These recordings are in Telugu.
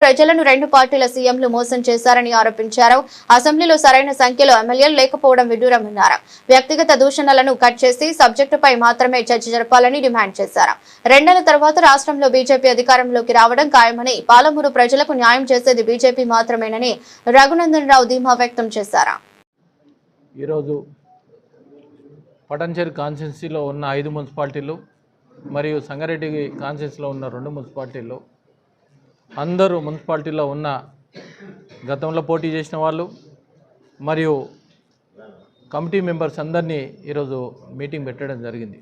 ప్రజలను రెండు పార్టీల సీఎంలు మోసం చేశారని ఆరోపించారు. అసెంబ్లీలో సరైన సంఖ్యలో ఎమ్మెల్యేలు లేకపోవడం విడ్డూరమన్నారు. వ్యక్తిగత దూషణలను కట్ చేసి సబ్జెక్టుపై మాత్రమే చర్చ జరపాలని డిమాండ్ చేశారు. 2 నెలల తర్వాత రాష్ట్రంలో బీజేపీ అధికారంలోకి రావడం ఖాయమని, పాలమూరు ప్రజలకు న్యాయం చేసేది బీజేపీ మాత్రమేనని రఘునందన్ రావు ధీమా వ్యక్తం చేశారు. ఈరోజు పటంచెరు కాన్స్టిట్యున్సీలో ఉన్న 5 మున్సిపాలిటీలు మరియు సంగారెడ్డి కాన్స్టిట్యున్సీలో ఉన్న 2 మున్సిపాలిటీలు అందరూ మున్సిపాలిటీలో ఉన్న గతంలో పోటీ చేసిన వాళ్ళు మరియు కమిటీ మెంబర్స్ అందరినీ ఈరోజు మీటింగ్ పెట్టడం జరిగింది.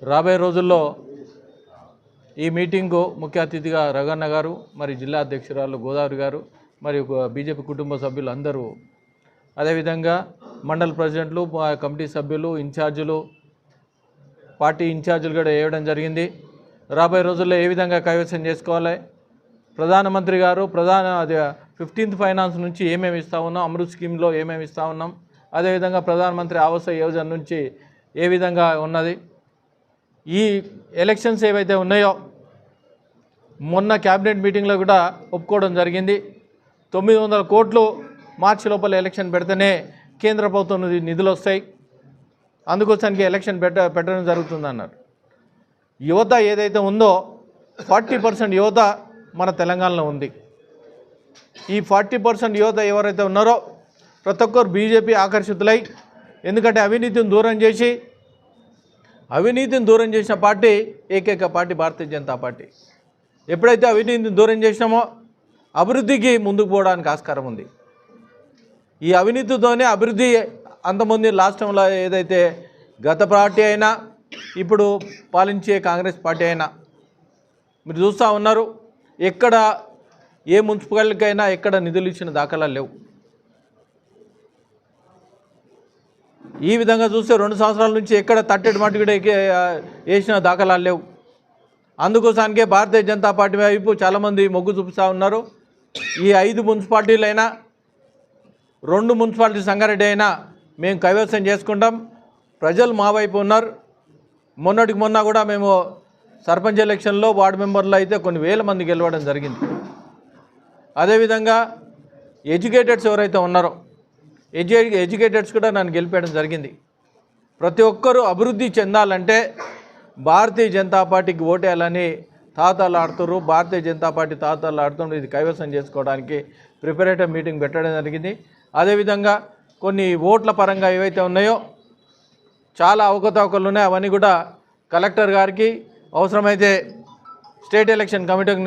రాబోయే రోజుల్లో ఈ మీటింగు ముఖ్య అతిథిగా రఘన్న గారు, మరి జిల్లా అధ్యక్షురాలు గోదావరి గారు, మరియు బీజేపీ కుటుంబ సభ్యులు అందరూ, అదేవిధంగా మండల ప్రెసిడెంట్లు, కమిటీ సభ్యులు, ఇన్ఛార్జీలు, పార్టీ ఇన్ఛార్జీలు కూడా వేయడం జరిగింది. రాబోయే రోజుల్లో ఏ విధంగా కైవసం చేసుకోవాలి, ప్రధానమంత్రి గారు 15th ఫైనాన్స్ నుంచి ఏమేమి ఇస్తూ ఉన్నాం, అమృత్ స్కీమ్లో ఏమేమి ఇస్తూ ఉన్నాం, అదేవిధంగా ప్రధానమంత్రి ఆవాస్ యోజన నుంచి ఏ విధంగా ఉన్నది, ఈ ఎలక్షన్స్ ఏవైతే ఉన్నాయో మొన్న క్యాబినెట్ మీటింగ్లో కూడా ఒప్పుకోవడం జరిగింది. 900 కోట్లు మార్చి లోపల ఎలక్షన్ పెడితేనే కేంద్ర ప్రభుత్వం నిధులు వస్తాయి, అందుకోసానికి ఎలక్షన్ పెట్టడం జరుగుతుందన్నారు. యువత ఏదైతే ఉందో 40% యువత మన తెలంగాణలో ఉంది. ఈ 40% యువత ఎవరైతే ఉన్నారో ప్రతి ఒక్కరు బీజేపీ ఆకర్షితులై, ఎందుకంటే అవినీతిని దూరం చేసిన పార్టీ ఏకైక పార్టీ భారతీయ జనతా పార్టీ. ఎప్పుడైతే అవినీతిని దూరం చేసినామో అభివృద్ధికి ముందుకు పోవడానికి ఆస్కారం ఉంది. ఈ అవినీతితోనే అభివృద్ధి అంతమంది రాష్ట్రంలో ఏదైతే గత పార్టీ అయినా ఇప్పుడు పాలించే కాంగ్రెస్ పార్టీ అయినా మీరు చూస్తూ ఉన్నారు, ఎక్కడ ఏ మున్సిపాలిటీకైనా ఎక్కడ నిధులు ఇచ్చిన దాఖలాలు లేవు. ఈ విధంగా చూస్తే 2 సంవత్సరాల నుంచి ఎక్కడ తట్టెడు మట్టి కూడా వేసిన దాఖలాలు లేవు. అందుకోసానికే భారతీయ జనతా పార్టీ వైపు చాలామంది మొగ్గు చూపిస్తూ ఉన్నారు. ఈ 5 మున్సిపాలిటీలైనా 2 మున్సిపాలిటీ సంగారెడ్డి అయినా మేము కైవసం చేసుకుంటాం. ప్రజలు మా వైపు ఉన్నారు. మొన్నటికి మొన్న కూడా మేము సర్పంచ్ ఎలక్షన్లో వార్డు మెంబర్లు అయితే కొన్ని వేల మంది గెలవడం జరిగింది. అదేవిధంగా ఎడ్యుకేటెడ్స్ ఎవరైతే ఉన్నారో ఎడ్యుకేటెడ్స్ కూడా నన్ను గెలిపేయడం జరిగింది. ప్రతి ఒక్కరూ అభివృద్ధి చెందాలంటే భారతీయ జనతా పార్టీకి ఓటేయాలని తాతలాడుతున్నారు. భారతీయ జనతా పార్టీ తాతలాడుతున్నారు. ఇది కైవసం చేసుకోవడానికి ప్రిపరేటివ్ మీటింగ్ పెట్టడం జరిగింది. అదేవిధంగా కొన్ని ఓట్ల పరంగా ఏవైతే ఉన్నాయో చాలా అవకతవకలు ఉన్నాయి. అవన్నీ కూడా కలెక్టర్ గారికి, అవసరమైతే స్టేట్ ఎలక్షన్ కమిటీకి